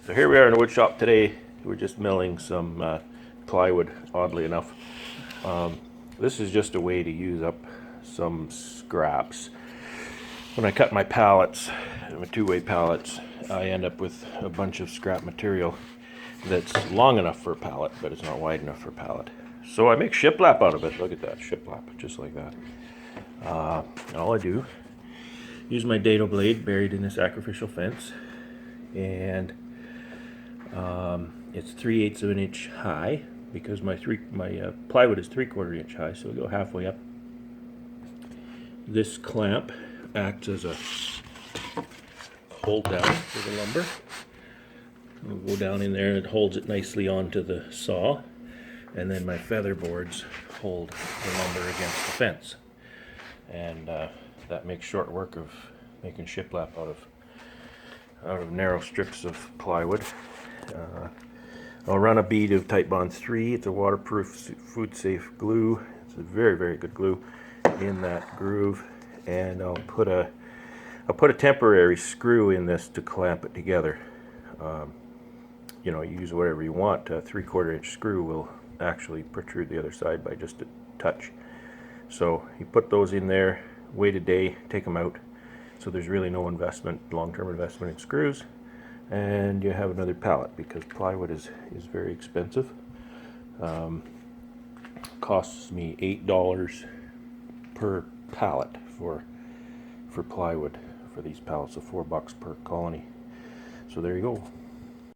So here we are in the wood shop today. We're just milling some plywood, oddly enough. This is just a way to use up some scraps. When I cut my pallets, my two-way pallets, I end up with a bunch of scrap material that's long enough for a pallet, but it's not wide enough for a pallet. So I make shiplap out of it. Look at that, shiplap, just like that. And all I do, use my dado blade buried in the sacrificial fence, and it's 3/8 of an inch high because my plywood is 3/4 inch high, so we go halfway up. This clamp acts as a hold down for the lumber. We'll go down in there, it holds it nicely onto the saw, and then my feather boards hold the lumber against the fence. And that makes short work of making shiplap out of narrow strips of plywood. I'll run a bead of Type Bond 3. It's a waterproof, food-safe glue. It's a very, very good glue in that groove, and I'll put a temporary screw in this to clamp it together. You know, you use whatever you want. A 3/4 inch screw will actually protrude the other side by just a touch. So you put those in there, wait a day, take them out. So there's really no investment, long-term investment in screws, and you have another pallet because plywood is very expensive. Costs me $8 per pallet for plywood for these pallets, of $4 per colony. So there you go.